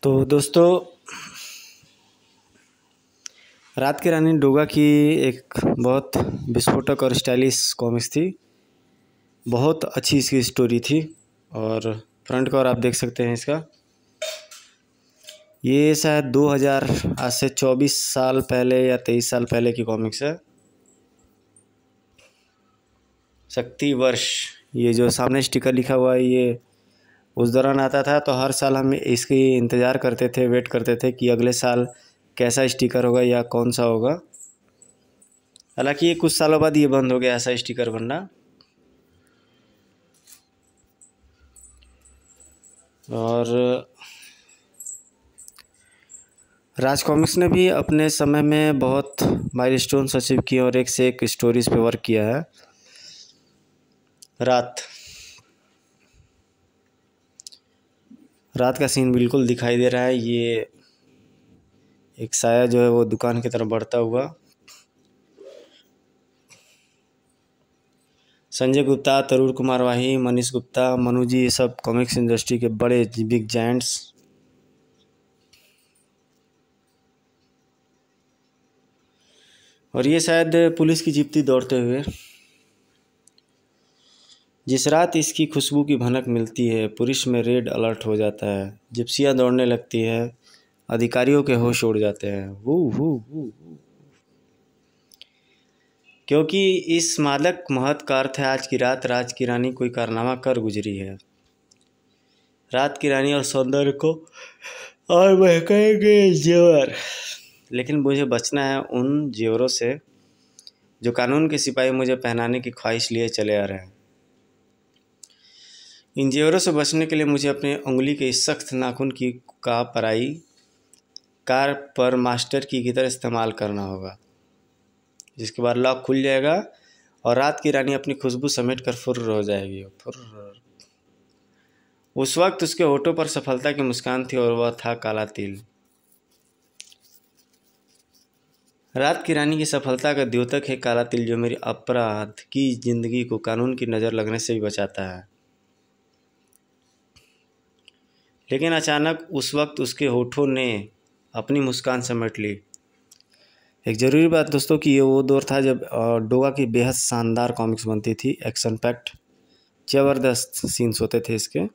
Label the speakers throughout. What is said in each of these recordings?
Speaker 1: तो दोस्तों, रात की रानी डोगा की एक बहुत विस्फोटक और स्टाइलिश कॉमिक्स थी। बहुत अच्छी इसकी स्टोरी थी और फ्रंट कवर आप देख सकते हैं इसका। ये शायद 2000 आज से 24 साल पहले या 23 साल पहले की कॉमिक्स है। शक्ति वर्ष, ये जो सामने स्टिकर लिखा हुआ है ये उस दौरान आता था, तो हर साल हम इसकी इंतज़ार करते थे, वेट करते थे कि अगले साल कैसा स्टिकर होगा या कौन सा होगा। हालांकि ये कुछ सालों बाद ये बंद हो गया ऐसा स्टिकर बनना। और राज कॉमिक्स ने भी अपने समय में बहुत माइलस्टोन्स अचीव किए और एक से एक स्टोरीज पे वर्क किया है। रात का सीन बिल्कुल दिखाई दे रहा है। ये एक साया जो है वो दुकान की तरफ बढ़ता हुआ। संजय गुप्ता, तरुण कुमार वाही, मनीष गुप्ता, मनु जी, ये सब कॉमिक्स इंडस्ट्री के बड़े बिग जायंट्स। और ये शायद पुलिस की जीप्ति दौड़ते हुए। जिस रात इसकी खुशबू की भनक मिलती है, पुलिस में रेड अलर्ट हो जाता है, जिप्सियाँ दौड़ने लगती है, अधिकारियों के होश उड़ जाते हैं। वो क्योंकि इस मादक महत का अर्थ है आज की रात राज की रानी कोई कारनामा कर गुजरी है। रात की रानी और सौंदर्य को और महकेंगे जेवर, लेकिन मुझे बचना है उन जेवरों से जो कानून के सिपाही मुझे पहनाने की ख्वाहिश लिए चले आ रहे हैं। इन जेवरों से बचने के लिए मुझे अपने उंगली के इस सख्त नाखून का पराई कार पर मास्टर की तरह इस्तेमाल करना होगा, जिसके बाद लॉक खुल जाएगा और रात की रानी अपनी खुशबू समेट कर फुर्र हो जाएगी। फुर्र। उस वक्त उसके होठों पर सफलता की मुस्कान थी और वह था काला तिल। रात की रानी की सफलता का द्योतक है काला तिल, जो मेरी अपराध की जिंदगी को कानून की नज़र लगने से भी बचाता है। लेकिन अचानक उस वक्त उसके होठों ने अपनी मुस्कान समेट ली। एक ज़रूरी बात दोस्तों कि ये वो दौर था जब डोगा की बेहद शानदार कॉमिक्स बनती थी। एक्शन पैक्ट ज़बरदस्त सीन्स होते थे इसके।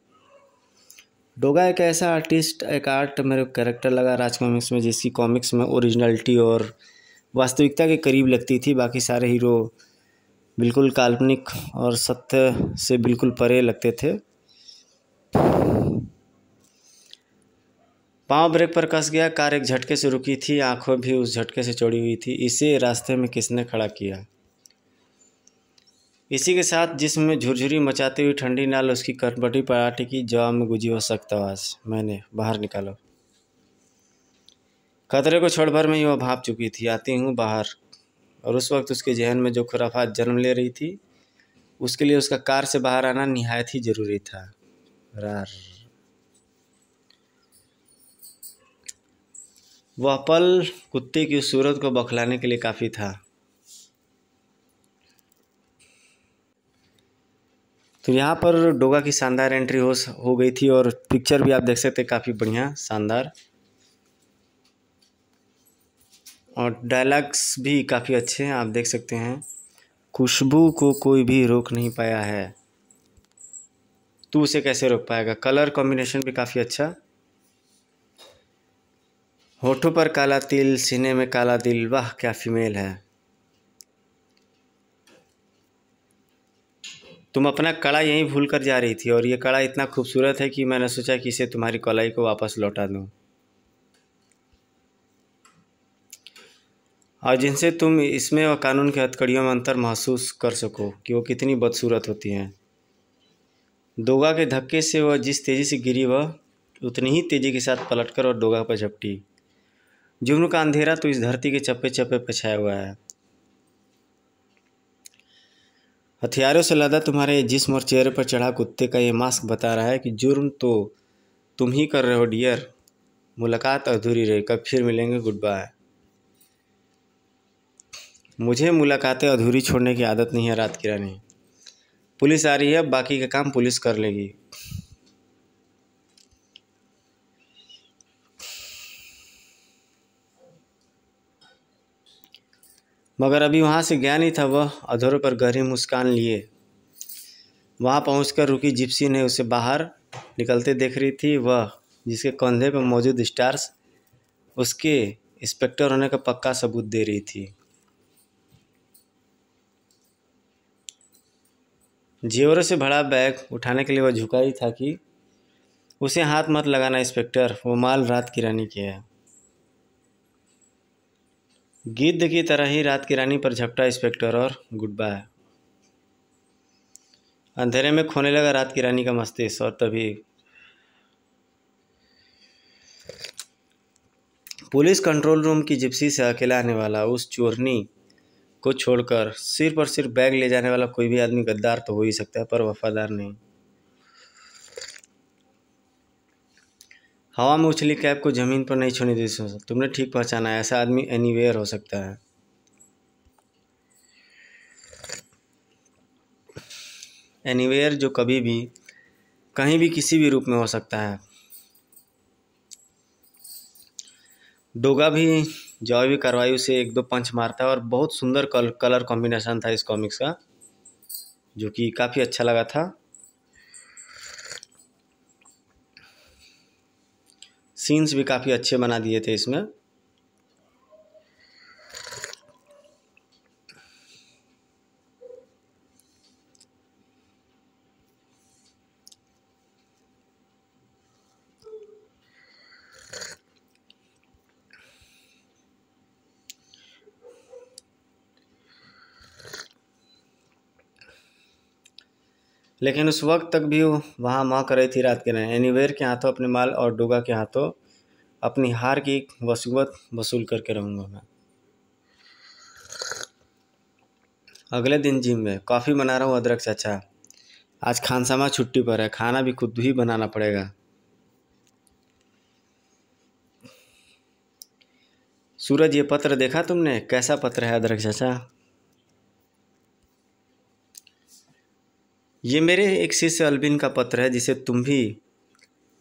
Speaker 1: डोगा एक ऐसा आर्टिस्ट, एक आर्ट मेरे कैरेक्टर लगा राज कॉमिक्स में, जिसकी कॉमिक्स में ओरिजिनलिटी और वास्तविकता के करीब लगती थी। बाकी सारे हीरो बिल्कुल काल्पनिक और सत्य से बिल्कुल परे लगते थे। पाँव ब्रेक पर कस गया, कार एक झटके से रुकी थी, आंखों भी उस झटके से चौड़ी हुई थी। इसे रास्ते में किसने खड़ा किया? इसी के साथ जिस्म में झुरझुरी मचाती हुई ठंडी नाल उसकी कटपटी पराठे की जवाब में गुजी हो सख्त आवाज़, मैंने बाहर निकालो। खतरे को क्षण भर में ही वह भाप चुकी थी, आती हूँ बाहर। और उस वक्त उसके जहन में जो खुराफात जन्म ले रही थी, उसके लिए उसका कार से बाहर आना निहायत ही ज़रूरी था। रार। वह पल कुत्ते की उस सूरत को बौखलाने के लिए काफ़ी था। तो यहाँ पर डोगा की शानदार एंट्री हो गई थी और पिक्चर भी आप देख सकते हैं, काफ़ी बढ़िया शानदार, और डायलॉग्स भी काफ़ी अच्छे हैं, आप देख सकते हैं। खुशबू को कोई भी रोक नहीं पाया है, तू उसे कैसे रोक पाएगा। कलर कॉम्बिनेशन भी काफ़ी अच्छा। होठों पर काला तिल, सीने में काला दिल, वाह क्या फीमेल है। तुम अपना कड़ा यहीं भूल कर जा रही थी और ये कड़ा इतना खूबसूरत है कि मैंने सोचा कि इसे तुम्हारी कलाई को वापस लौटा दूं। और जिनसे तुम इसमें और कानून के हथकड़ियों में अंतर महसूस कर सको कि वो कितनी बदसूरत होती हैं। डोगा के धक्के से वह जिस तेज़ी से गिरी, वह उतनी ही तेज़ी के साथ पलटकर और डोगा पर झपटी। जुर्म का अंधेरा तो इस धरती के चप्पे चप्पे पर छाया हुआ है। हथियारों से लदा तुम्हारे जिस्म और चेहरे पर चढ़ा कुत्ते का ये मास्क बता रहा है कि जुर्म तो तुम ही कर रहे हो डियर। मुलाकात अधूरी रही, कब फिर मिलेंगे, गुड बाय। मुझे मुलाकातें अधूरी छोड़ने की आदत नहीं है रात की रानी। पुलिस आ रही है, बाकी का काम पुलिस कर लेगी। मगर अभी वहाँ से गया नहीं था वह, अधरों पर गहरी मुस्कान लिए वहाँ पहुंचकर रुकी जिप्सी ने उसे बाहर निकलते देख रही थी। वह जिसके कंधे पर मौजूद स्टार्स उसके इंस्पेक्टर होने का पक्का सबूत दे रही थी। जेवरों से भरा बैग उठाने के लिए वह झुका ही था कि उसे हाथ मत लगाना इंस्पेक्टर, वो माल रात की रानी की है। गिद्ध की तरह ही रात की रानी पर झपटा इंस्पेक्टर और गुड बाय। अंधेरे में खोने लगा रात की रानी का मस्तिष्क और तभी पुलिस कंट्रोल रूम की जिप्सी से अकेला आने वाला उस चोरनी को छोड़कर सिर्फ बैग ले जाने वाला कोई भी आदमी गद्दार तो हो ही सकता है, पर वफादार नहीं। हवा में उछली कैप को जमीन पर नहीं छूने दी। तुमने ठीक पहचाना, ऐसा आदमी एनीवेयर हो सकता है। एनीवेयर जो कभी भी कहीं भी किसी भी रूप में हो सकता है। डोगा भी जॉय भी कार्रवाई से एक दो पंच मारता है और बहुत सुंदर कलर कॉम्बिनेशन था इस कॉमिक्स का, जो कि काफ़ी अच्छा लगा था। सीन्स भी काफ़ी अच्छे बना दिए थे इसमें। लेकिन उस वक्त तक भी वहाँ महक रही थी रात के रानी। एनीवेयर के हाथों अपने माल और डोगा के हाथों अपनी हार की वसूबत वसूल करके रहूँगा मैं। अगले दिन जिम में कॉफ़ी बना रहा हूँ अदरक चाचा, आज खानसामा छुट्टी पर है, खाना भी खुद ही बनाना पड़ेगा। सूरज, ये पत्र देखा तुमने? कैसा पत्र है अदरक चाचा? ये मेरे एक शिष्य अल्बिन का पत्र है, जिसे तुम भी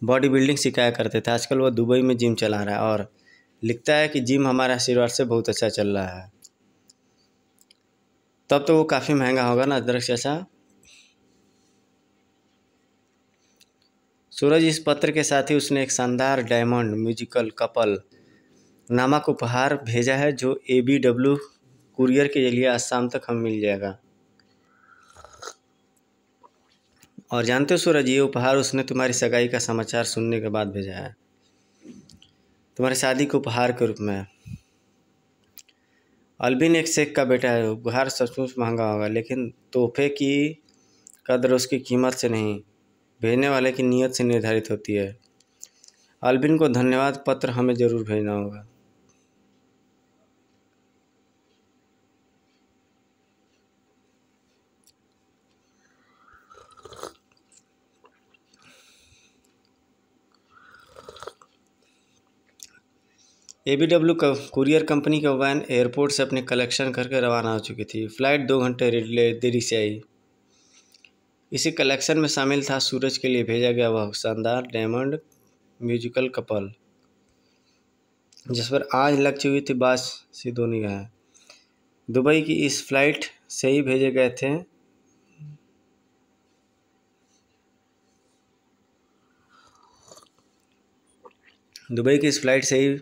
Speaker 1: बॉडी बिल्डिंग सिखाया करते थे। आजकल वह दुबई में जिम चला रहा है और लिखता है कि जिम हमारे आशीर्वाद से बहुत अच्छा चल रहा है। तब तो वो काफ़ी महंगा होगा ना अदरक चाचा? सूरज, इस पत्र के साथ ही उसने एक शानदार डायमंड म्यूजिकल कपल नामक उपहार भेजा है, जो ABW कुरियर के जरिए आज शाम तक हमें मिल जाएगा। और जानते हो सूरज, ये उपहार उसने तुम्हारी सगाई का समाचार सुनने के बाद भेजा है, तुम्हारी शादी के उपहार के रूप में। अल्बिन एक शेख का बेटा है। उपहार सचमुच महंगा होगा, लेकिन तोहफे की कद्र उसकी कीमत से नहीं, भेजने वाले की नीयत से निर्धारित होती है। अल्बिन को धन्यवाद पत्र हमें ज़रूर भेजना होगा। ABW कुरियर कंपनी का वैन एयरपोर्ट से अपने कलेक्शन करके रवाना हो चुकी थी। फ़्लाइट 2 घंटे देरी से आई। इसी कलेक्शन में शामिल था सूरज के लिए भेजा गया वह शानदार डायमंड म्यूजिकल कपल, जिस पर आज लग चुकी थी बास सी दो निगाहें। दुबई की इस फ्लाइट से ही भेजे गए थे दुबई की इस फ्लाइट से ही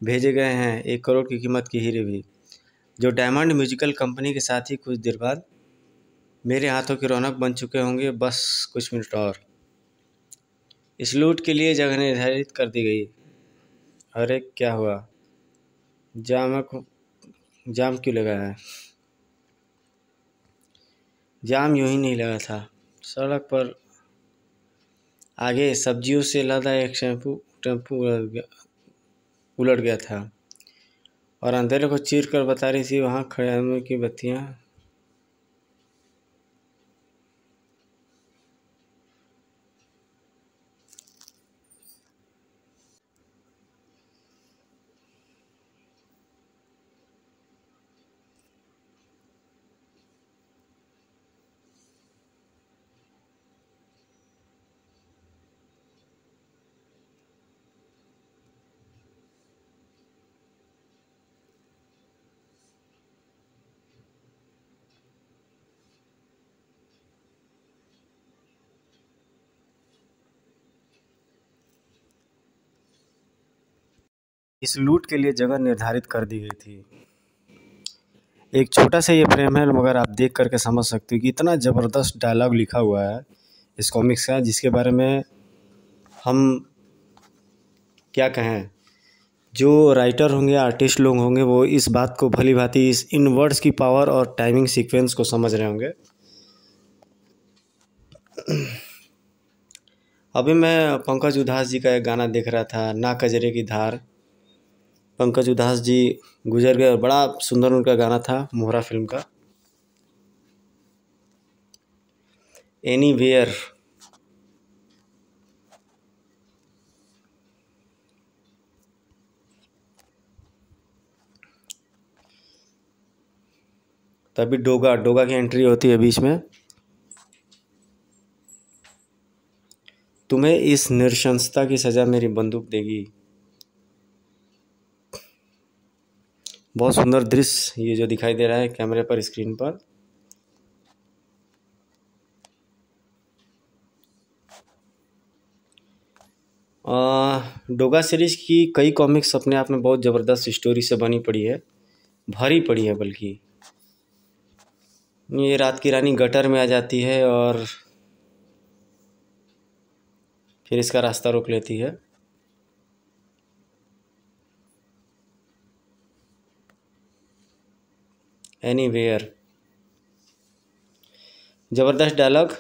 Speaker 1: भेजे गए हैं 1 करोड़ की कीमत की हीरे भी, जो डायमंड म्यूजिकल कंपनी के साथ ही कुछ देर बाद मेरे हाथों की रौनक बन चुके होंगे। बस कुछ मिनट और। इस लूट के लिए जगह निर्धारित कर दी गई। अरे क्या हुआ? जाम क्यों लगा है? जाम यूं ही नहीं लगा था। सड़क पर आगे सब्जियों से लदा एक टेम्पू उलट गया था और अंधेरे को चीर कर बता रही थी वहाँ खड़े आदमी की बत्तियाँ। इस लूट के लिए जगह निर्धारित कर दी गई थी। एक छोटा सा ये फ्रेम है, मगर आप देख करके समझ सकते हो कि इतना ज़बरदस्त डायलॉग लिखा हुआ है इस कॉमिक्स का, जिसके बारे में हम क्या कहें। जो राइटर होंगे, आर्टिस्ट लोग होंगे, वो इस बात को भली भांति इस इन वर्ड्स की पावर और टाइमिंग सीक्वेंस को समझ रहे होंगे। अभी मैं पंकज उधास जी का एक गाना देख रहा था, ना कजरे की धार। पंकज उधास जी गुजर गए और बड़ा सुंदर उनका गाना था, मोहरा फिल्म का, एनीवेयर। तभी डोगा डोगा की एंट्री होती है बीच में। तुम्हें इस नृशंसता की सज़ा मेरी बंदूक देगी। बहुत सुंदर दृश्य ये जो दिखाई दे रहा है कैमरे पर, स्क्रीन पर। डोगा सीरीज की कई कॉमिक्स अपने आप में बहुत ज़बरदस्त स्टोरी से बनी पड़ी है, भरी पड़ी है बल्कि। ये रात की रानी गटर में आ जाती है और फिर इसका रास्ता रोक लेती है। एनीवेयर, ज़बरदस्त डायलॉग।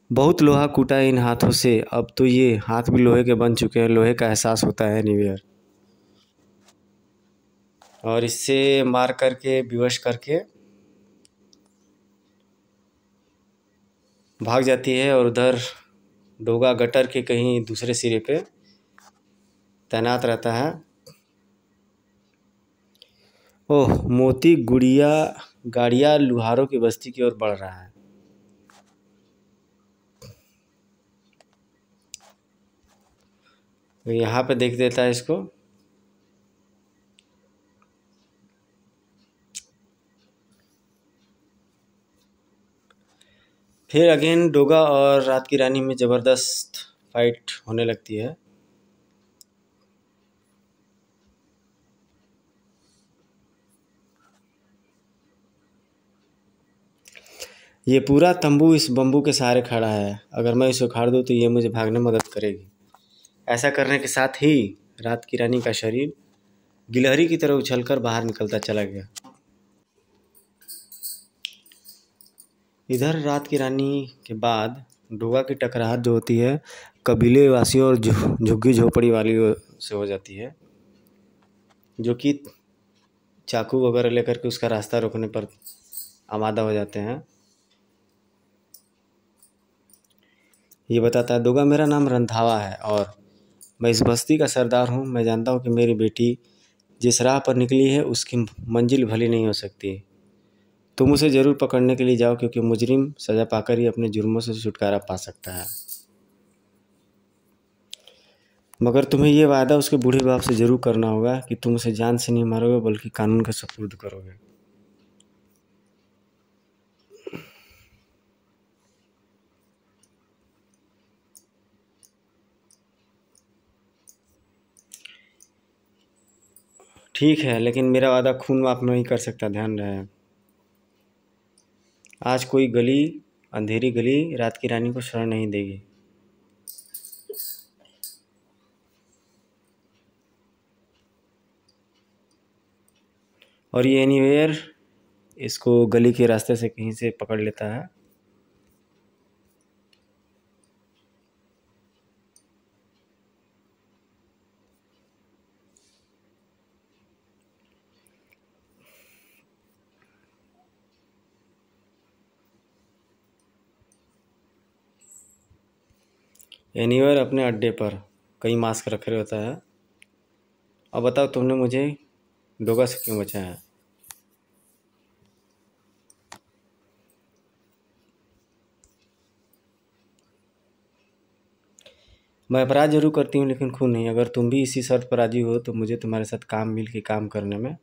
Speaker 1: बहुत लोहा कूटा इन हाथों से, अब तो ये हाथ भी लोहे के बन चुके हैं, लोहे का एहसास होता है एनीवेयर। और इससे मार करके, विवश करके भाग जाती है और उधर डोगा गटर के कहीं दूसरे सिरे पे तैनात रहता है। ओह, मोती गुड़िया गाड़िया लुहारों की बस्ती की ओर बढ़ रहा है। यहाँ पे देख देता है इसको। फिर अगेन डोगा और रात की रानी में ज़बरदस्त फाइट होने लगती है। ये पूरा तंबू इस बम्बू के सहारे खड़ा है, अगर मैं इसे उखाड़ दूँ तो ये मुझे भागने में मदद करेगी। ऐसा करने के साथ ही रात की रानी का शरीर गिलहरी की तरह उछलकर बाहर निकलता चला गया। इधर रात की रानी के बाद डोगा की टकराहट जो होती है कबीले वासियों और झुग्गी झोपड़ी वालियों से हो जाती है, जो कि चाकू वगैरह लेकर के उसका रास्ता रोकने पर आमादा हो जाते हैं। ये बताता है, डोगा मेरा नाम रंधावा है और मैं इस बस्ती का सरदार हूँ। मैं जानता हूँ कि मेरी बेटी जिस राह पर निकली है उसकी मंजिल भली नहीं हो सकती। तुम उसे ज़रूर पकड़ने के लिए जाओ, क्योंकि मुजरिम सज़ा पाकर ही अपने जुर्मों से छुटकारा पा सकता है। मगर तुम्हें ये वादा उसके बूढ़े बाप से ज़रूर करना होगा कि तुम उसे जान से नहीं मारोगे, बल्कि कानून के सपुर्द करोगे। ठीक है, लेकिन मेरा वादा खून माफ नहीं कर सकता, ध्यान रहे। आज कोई गली, अंधेरी गली रात की रानी को शरण नहीं देगी। और ये एनीवेयर इसको गली के रास्ते से कहीं से पकड़ लेता है। एनीवेयर अपने अड्डे पर कई मास्क रखे होता है। अब बताओ, तुमने मुझे डोगा से क्यों बचाया? मैं अपराध जरूर करती हूँ, लेकिन खून नहीं। अगर तुम भी इसी शर्त पर राजी हो तो मुझे तुम्हारे साथ मिल के काम करने में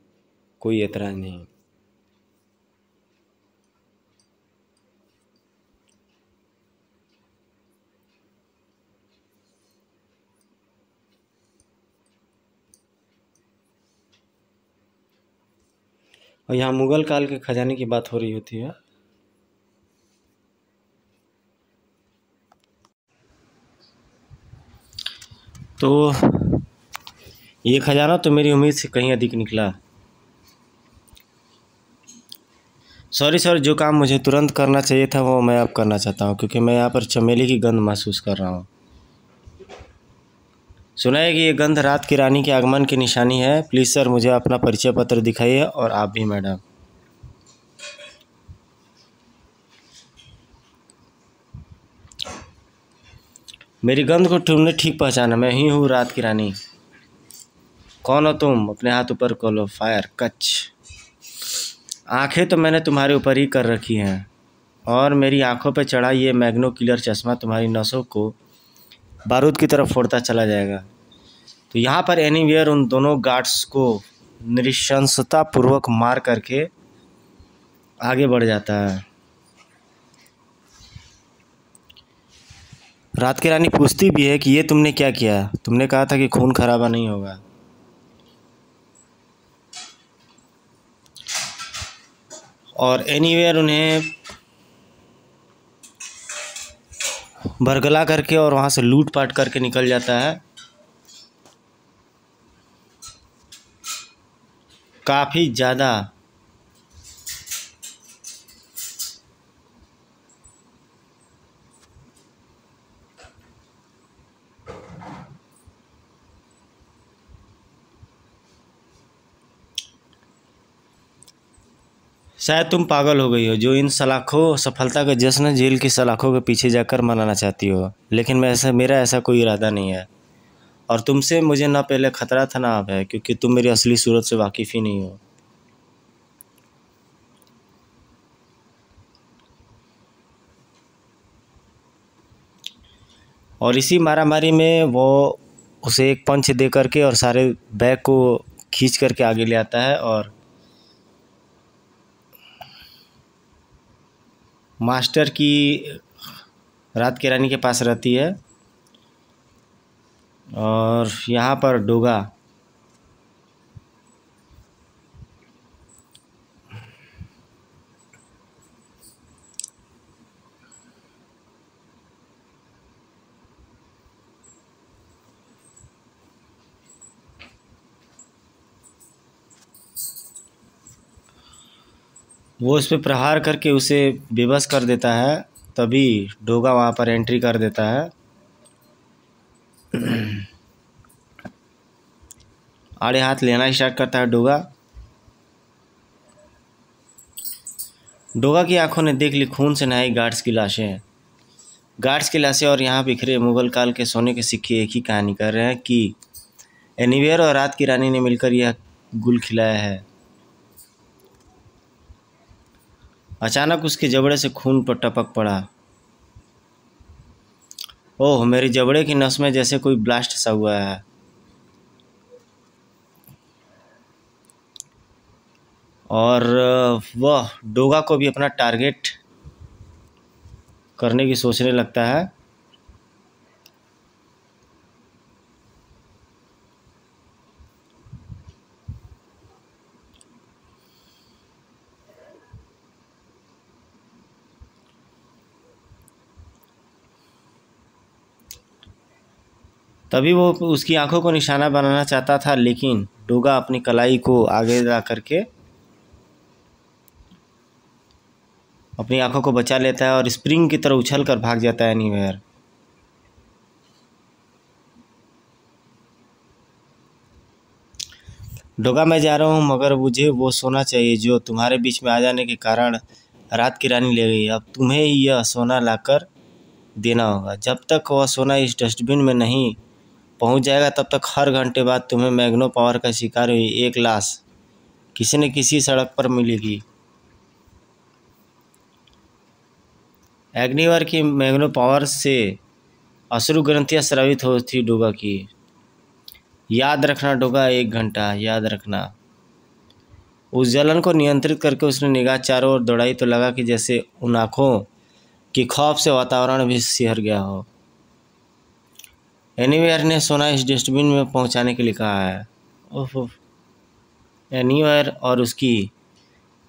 Speaker 1: कोई एतराज़ नहीं। और यहाँ मुगल काल के खजाने की बात हो रही होती है। तो ये खजाना तो मेरी उम्मीद से कहीं अधिक निकला। सॉरी सर, जो काम मुझे तुरंत करना चाहिए था वो मैं अब करना चाहता हूँ, क्योंकि मैं यहाँ पर चमेली की गंध महसूस कर रहा हूँ। सुना है कि ये गंध रात की रानी के आगमन की निशानी है। प्लीज़ सर, मुझे अपना परिचय पत्र दिखाइए, और आप भी मैडम। मेरी गंध को तुमने ठीक पहचाना, मैं ही हूँ रात की रानी। कौन हो तुम? अपने हाथ ऊपर खोलो, फायर कच। आंखें तो मैंने तुम्हारे ऊपर ही कर रखी हैं, और मेरी आंखों पे चढ़ा ये मैग्नो किलर चश्मा तुम्हारी नसों को बारूद की तरफ फोड़ता चला जाएगा। तो यहाँ पर एनीवेयर उन दोनों गार्ड्स को नृशंसता पूर्वक मार करके आगे बढ़ जाता है। रात की रानी पूछती भी है कि ये तुमने क्या किया? तुमने कहा था कि खून खराबा नहीं होगा। और एनीवेयर उन्हें बरगला करके और वहाँ से लूट पाट करके निकल जाता है। काफ़ी ज़्यादा शायद तुम पागल हो गई हो, जो इन सलाखों सफलता का जश्न जेल की सलाखों के पीछे जाकर मनाना चाहती हो। लेकिन मेरा ऐसा कोई इरादा नहीं है, और तुमसे मुझे ना पहले खतरा था ना अब है, क्योंकि तुम मेरी असली सूरत से वाकिफ़ ही नहीं हो। और इसी मारामारी में वो उसे एक पंच दे करके और सारे बैग को खींच करके आगे ले आता है, और मास्टर की रात की रानी के पास रहती है। और यहाँ पर डोगा वो उस पर प्रहार करके उसे बेबस कर देता है। तभी डोगा वहाँ पर एंट्री कर देता है। आड़े हाथ लेना स्टार्ट करता है डोगा। डोगा की आंखों ने देख ली खून से नहाई गार्ड्स की लाशें। और यहाँ बिखरे मुगल काल के सोने के सिक्के एक ही कहानी कर रहे हैं कि एनीवेयर और रात की रानी ने मिलकर यह गुल खिलाया है। अचानक उसके जबड़े से खून पर टपक पड़ा। ओह, मेरी जबड़े की नस में जैसे कोई ब्लास्ट सा हुआ है। और वह डोगा को भी अपना टारगेट करने की सोचने लगता है। तभी वो उसकी आंखों को निशाना बनाना चाहता था, लेकिन डोगा अपनी कलाई को आगे ला करके अपनी आंखों को बचा लेता है और स्प्रिंग की तरह उछल कर भाग जाता है एनीवेयर। डोगा, मैं जा रहा हूँ, मगर मुझे वो सोना चाहिए जो तुम्हारे बीच में आ जाने के कारण रात की रानी ले गई। अब तुम्हें ही यह सोना लाकर देना होगा। जब तक वह सोना इस डस्टबिन में नहीं पहुंच जाएगा, तब तक हर घंटे बाद तुम्हें मैग्नो पावर का शिकार हुई एक लाश किसी न किसी सड़क पर मिलेगी। एग्नीवर की मैग्नो पावर से अश्रु ग्रंथियाँ स्रावित हो थी डोगा की। याद रखना डोगा, 1 घंटा याद रखना। उस जलन को नियंत्रित करके उसने निगाह चारों ओर दौड़ाई तो लगा कि जैसे उन आँखों की खौफ से वातावरण भी सिहर गया हो। एनीवेयर ने सोना इस डस्टबिन में पहुंचाने के लिए कहा है। ओह, एनीवेयर और उसकी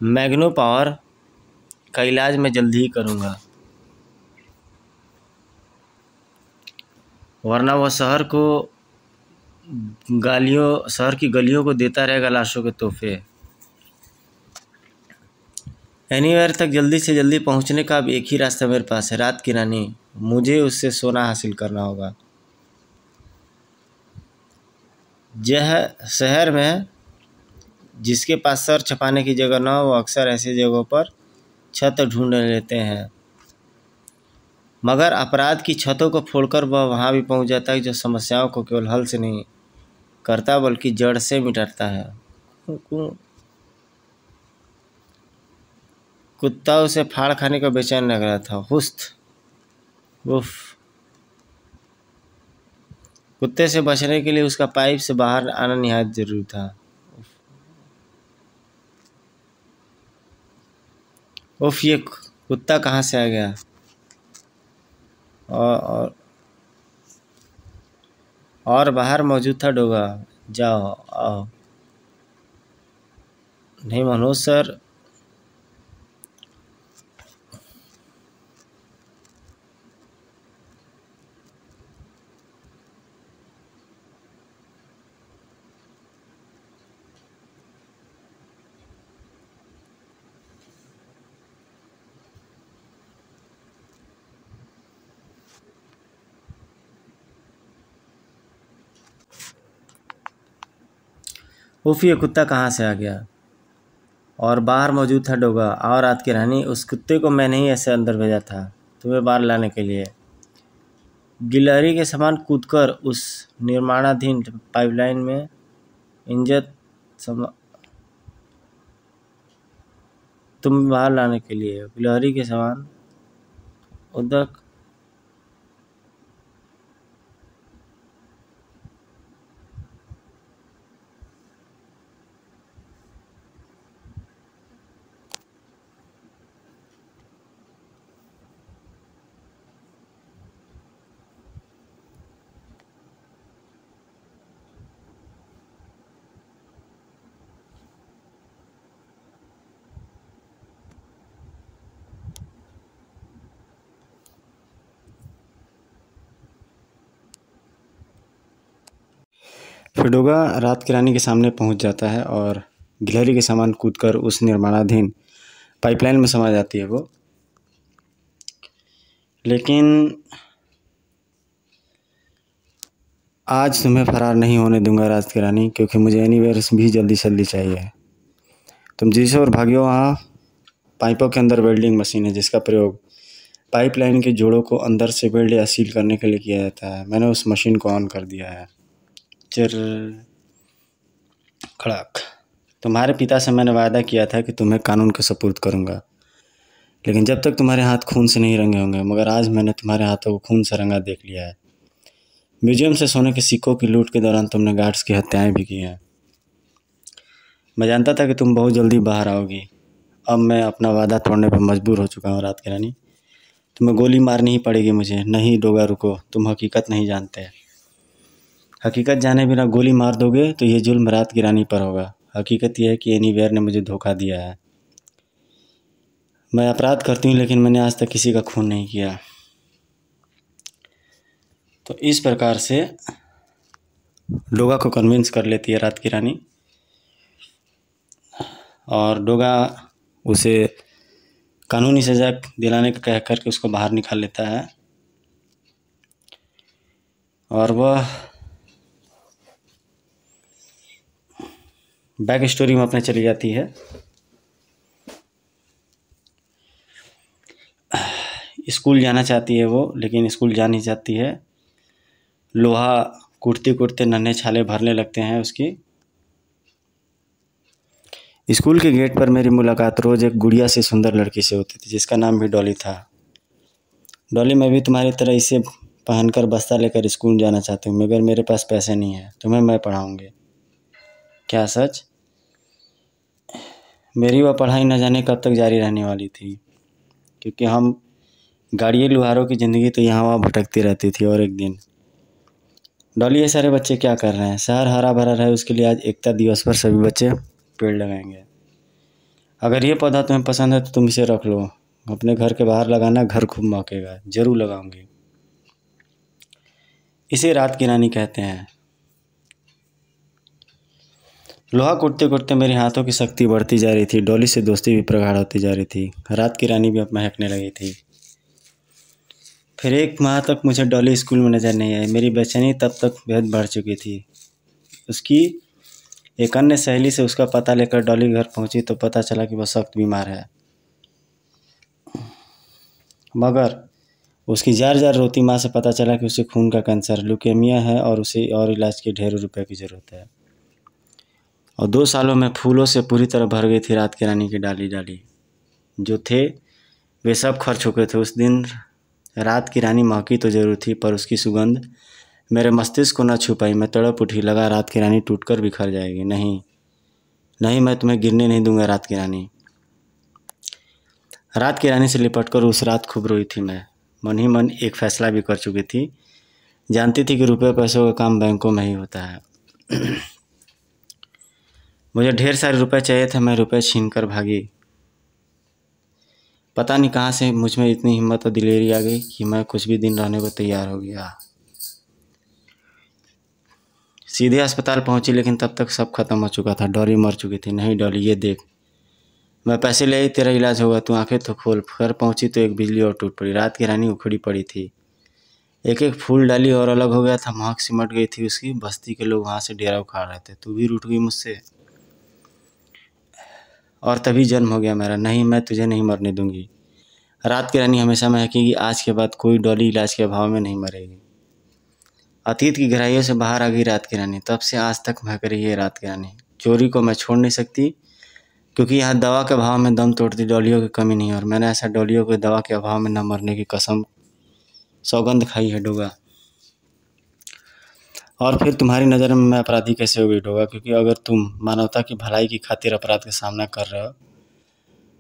Speaker 1: मैग्नो पावर का इलाज मैं जल्दी ही करूँगा, वरना वह शहर की गलियों को देता रहेगा लाशों के तोहफे। एनीवेयर तक जल्दी से जल्दी पहुंचने का अब एक ही रास्ता मेरे पास है, रात की रानी। मुझे उससे सोना हासिल करना होगा। यह शहर में जिसके पास सर छुपाने की जगह न हो, वो अक्सर ऐसी जगहों पर छत ढूंढ लेते हैं, मगर अपराध की छतों को फोड़कर वह वहां भी पहुंच जाता है जो समस्याओं को केवल हल से नहीं करता बल्कि जड़ से मिटाता है। कुत्ता उसे फाड़ खाने का बेचैन लग रहा था। उफ। कुत्ते से बचने के लिए उसका पाइप से बाहर आना निहायत जरूरी था। उफ, ये कुत्ता कहाँ से आ गया? और बाहर मौजूद था डोगा। जाओ आओ। नहीं मनोज सर, उफ, ये कुत्ता कहाँ से आ गया? और बाहर मौजूद था डोगा। और रात की रानी, उस कुत्ते को मैंने ही ऐसे अंदर भेजा था तुम्हें बाहर लाने के लिए। गिलहरी के समान कूदकर उस निर्माणाधीन पाइपलाइन में तुम बाहर लाने के लिए गिलहरी के समान उदक। फिर डोगा रात की रानी के सामने पहुंच जाता है और गिलहरी के समान कूदकर उस निर्माणाधीन पाइपलाइन में समा जाती है वो। लेकिन आज तुम्हें फरार नहीं होने दूंगा रात की रानी, क्योंकि मुझे एनीवेयर भी जल्दी से जल्दी चाहिए। तुम जिसे और भागियो, वहाँ पाइपों के अंदर वेल्डिंग मशीन है जिसका प्रयोग पाइपलाइन के जोड़ों को अंदर से वेल्ड या सील करने के लिए किया जाता है। मैंने उस मशीन को ऑन कर दिया है। चिर खड़क। तुम्हारे पिता से मैंने वादा किया था कि तुम्हें कानून के सुपुर्द करूंगा, लेकिन जब तक तुम्हारे हाथ खून से नहीं रंगे होंगे। मगर आज मैंने तुम्हारे हाथों को खून से रंगा देख लिया है। म्यूजियम से सोने के सिक्कों की लूट के दौरान तुमने गार्ड्स की हत्याएं भी की हैं। मैं जानता था कि तुम बहुत जल्दी बाहर आओगी। अब मैं अपना वादा तोड़ने पर मजबूर हो चुका हूँ रात की रानी। तुम्हें गोली मारनी ही पड़ेगी मुझे। नहीं डोगा, रुको, तुम हकीकत नहीं जानते। हकीकत जाने बिना गोली मार दोगे तो ये जुल्म रात की रानी पर होगा। हकीकत यह है कि एनीवेयर ने मुझे धोखा दिया है। मैं अपराध करती हूँ, लेकिन मैंने आज तक किसी का खून नहीं किया। तो इस प्रकार से डोगा को कन्विंस कर लेती है रात की रानी, और डोगा उसे कानूनी सजा दिलाने का कह करके उसको बाहर निकाल लेता है। और वह बैक स्टोरी में अपने चली जाती है। स्कूल जाना चाहती है वो, लेकिन स्कूल जा नहीं चाहती है। लोहा कूटते कूटते नन्हे छाले भरने लगते हैं उसकी। स्कूल के गेट पर मेरी मुलाकात रोज एक गुड़िया से सुंदर लड़की से होती थी जिसका नाम भी डॉली था। डॉली, मैं भी तुम्हारी तरह इसे पहनकर बस्ता लेकर स्कूल जाना चाहती हूँ, मगर मेरे पास पैसे नहीं है। तुम्हें मैं पढ़ाऊँगी। क्या सच? मेरी वह पढ़ाई न जाने कब तक जारी रहने वाली थी, क्योंकि हम गाड़िए लुहारों की ज़िंदगी तो यहाँ वहाँ भटकती रहती थी। और एक दिन, डॉली, ये सारे बच्चे क्या कर रहे हैं? शहर हरा भरा रहे उसके लिए आज एकता दिवस पर सभी बच्चे पेड़ लगाएंगे। अगर ये पौधा तुम्हें पसंद है तो तुम इसे रख लो, अपने घर के बाहर लगाना, घर खूब महकेगा। जरूर लगाऊंगी। इसे रात की रानी कहते हैं। लोहा कूटते कूटते मेरे हाथों की शक्ति बढ़ती जा रही थी। डॉली से दोस्ती भी प्रगाढ़ होती जा रही थी। रात की रानी भी अब महकने लगी थी। फिर 1 माह तक मुझे डॉली स्कूल में नजर नहीं आई। मेरी बेचैनी तब तक बेहद बढ़ चुकी थी। उसकी एक अन्य सहेली से उसका पता लेकर डॉली घर पहुंची तो पता चला कि वह सख्त बीमार है। मगर उसकी जार जार रोती माँ से पता चला कि उसे खून का कैंसर, ल्यूकेमिया है और उसे और इलाज के ढेरों रुपए की ज़रूरत है। और 2 सालों में फूलों से पूरी तरह भर गई थी रात की रानी की डाली डाली। जो थे वे सब खर चुके थे। उस दिन रात की रानी महकी तो जरूर थी, पर उसकी सुगंध मेरे मस्तिष्क को न छू पाई। मैं तड़प उठी, लगा रात की रानी टूटकर बिखर जाएगी। नहीं नहीं, मैं तुम्हें गिरने नहीं दूंगा रात की रानी। रात की रानी से लिपटकर उस रात खूब रोई थी मैं। मन ही मन एक फैसला भी कर चुकी थी। जानती थी कि रुपये पैसों का काम बैंकों में ही होता है। मुझे ढेर सारे रुपए चाहिए थे। मैं रुपए छीन कर भागी। पता नहीं कहाँ से मुझ में इतनी हिम्मत और दिलेरी आ गई कि मैं कुछ भी दिन रहने को तैयार हो गया। सीधे अस्पताल पहुंची, लेकिन तब तक सब खत्म हो चुका था। डॉली मर चुकी थी। नहीं डॉली, ये देख, मैं पैसे ले आई, तेरा इलाज होगा, तू आंखें तो खोल। घर पहुंची तो एक बिजली और टूट पड़ी। रात की रानी उखड़ी पड़ी थी। एक एक फूल डाली और अलग हो गया था। महक सिमट गई थी उसकी। बस्ती के लोग वहां से डेरा उखाड़ रहे थे। तू भी रूठ गई मुझसे, और तभी जन्म हो गया मेरा। नहीं, मैं तुझे नहीं मरने दूंगी। रात की रानी हमेशा महकेगी। आज के बाद कोई डॉली इलाज के अभाव में नहीं मरेगी। अतीत की गहराइयों से बाहर आ गई रात की रानी। तब से आज तक महक रही है रात की रानी। चोरी को मैं छोड़ नहीं सकती, क्योंकि यहाँ दवा के अभाव में दम तोड़ती डॉलियों की कमी नहीं। और मैंने ऐसा डॉलियों को दवा के अभाव में न मरने की कसम सौगंध खाई है डोगा। और फिर तुम्हारी नज़र में मैं अपराधी कैसे हो गई डोगा? क्योंकि अगर तुम मानवता की भलाई की खातिर अपराध का सामना कर रहे हो,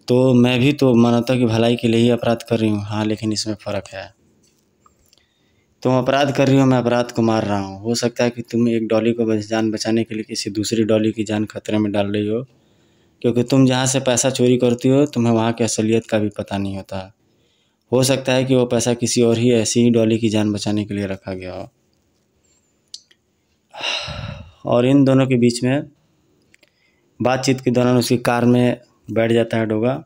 Speaker 1: तो मैं भी तो मानवता की भलाई के लिए ही अपराध कर रही हूँ। हाँ, लेकिन इसमें फ़र्क है। तुम अपराध कर रही हो, मैं अपराध को मार रहा हूँ। हो सकता है कि तुम एक डॉली को जान बचाने के लिए किसी दूसरी डॉली की जान खतरे में डाल रही हो, क्योंकि तुम जहाँ से पैसा चोरी करती हो तुम्हें वहाँ की असलियत का भी पता नहीं होता। हो सकता है कि वो पैसा किसी और ही ऐसी ही डॉली की जान बचाने के लिए रखा गया हो। और इन दोनों के बीच में बातचीत के दौरान उसकी कार में बैठ जाता है डोगा।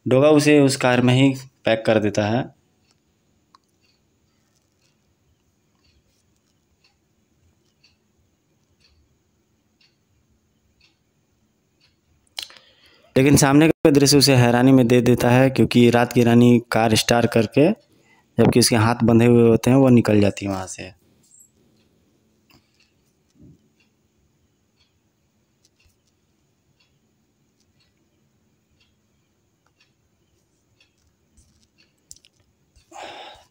Speaker 1: डोगा उसे उस कार में ही पैक कर देता है। लेकिन सामने का दृश्य उसे हैरानी में दे देता है, क्योंकि रात की रानी कार स्टार्ट करके, जबकि उसके हाथ बंधे हुए होते हैं, वो निकल जाती है वहाँ से।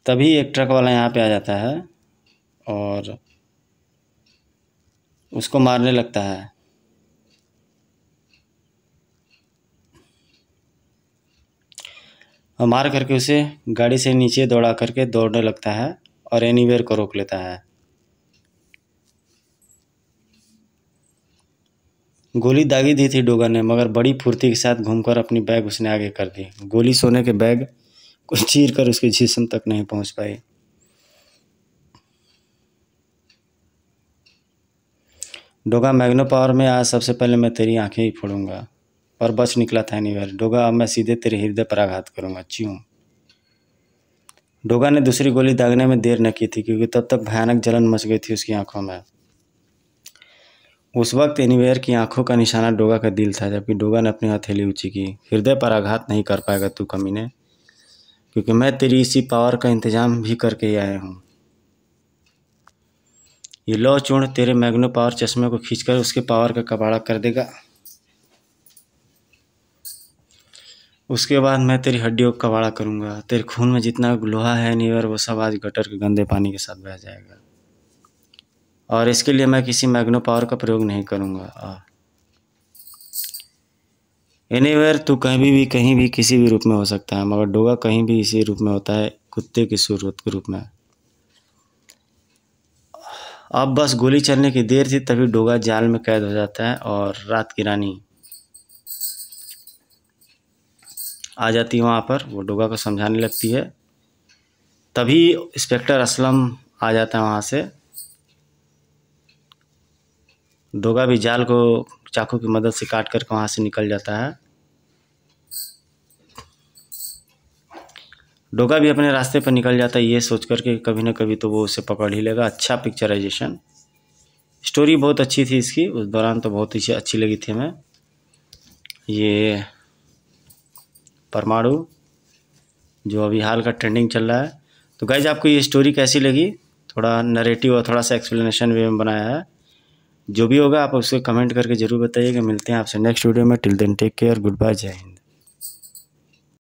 Speaker 1: तभी एक ट्रक वाला यहाँ पे आ जाता है और उसको मारने लगता है। और मार करके उसे गाड़ी से नीचे दौड़ा करके दौड़ने लगता है और एनीवेयर को रोक लेता है। गोली दागी दी थी डोगा ने, मगर बड़ी फुर्ती के साथ घूमकर अपनी बैग उसने आगे कर दी। गोली सोने के बैग को चीर कर उसके जिस्म तक नहीं पहुंच पाई। डोगा, मैग्नो पावर में आज सबसे पहले मैं तेरी आंखें ही फोड़ूंगा। पर बच निकला था एनीवेयर। डोगा, अब मैं सीधे तेरे हृदय पर आघात करूंगा। च्यूं। डोगा ने दूसरी गोली दागने में देर न की थी, क्योंकि तब तक भयानक जलन मच गई थी उसकी आंखों में। उस वक्त एनीवेयर की आंखों का निशाना डोगा का दिल था, जबकि डोगा ने अपनी हथेली ऊंची की। हृदय पर आघात नहीं कर पाएगा तू कमीने, क्योंकि मैं तेरी इसी पावर का इंतजाम भी करके ही आया हूँ। ये लो चूर्ण तेरे मैग्नो पावर चश्मे को खींचकर उसके पावर का कबाड़ा कर देगा। उसके बाद मैं तेरी हड्डियों का कबाड़ा करूँगा। तेरे खून में जितना लोहा है एनीवेयर, वो सब आज गटर के गंदे पानी के साथ बह जाएगा। और इसके लिए मैं किसी मैग्नो पावर का प्रयोग नहीं करूँगा। एनीवेयर, तू कहीं भी किसी भी रूप में हो सकता है, मगर डोगा कहीं भी इसी रूप में होता है, कुत्ते की सूरत के रूप में। अब बस गोली चलने की देर थी, तभी डोगा जाल में कैद हो जाता है और रात की रानी आ जाती है वहाँ पर। वो डोगा को समझाने लगती है। तभी इंस्पेक्टर असलम आ जाता है वहाँ से। डोगा भी जाल को चाकू की मदद से काट कर वहाँ से निकल जाता है। डोगा भी अपने रास्ते पर निकल जाता है, ये सोच कर के कभी ना कभी तो वो उसे पकड़ ही लेगा। अच्छा पिक्चराइजेशन, स्टोरी बहुत अच्छी थी इसकी, उस दौरान तो बहुत ही अच्छी लगी थी हमें। ये परमाणु जो अभी हाल का ट्रेंडिंग चल रहा है। तो गाइज आपको ये स्टोरी कैसी लगी? थोड़ा नरेटिव और थोड़ा सा एक्सप्लेनेशन वे में बनाया है। जो भी होगा आप उसको कमेंट करके ज़रूर बताइएगा। मिलते हैं आपसे नेक्स्ट वीडियो में। Till then take care, good bye, जय हिंद।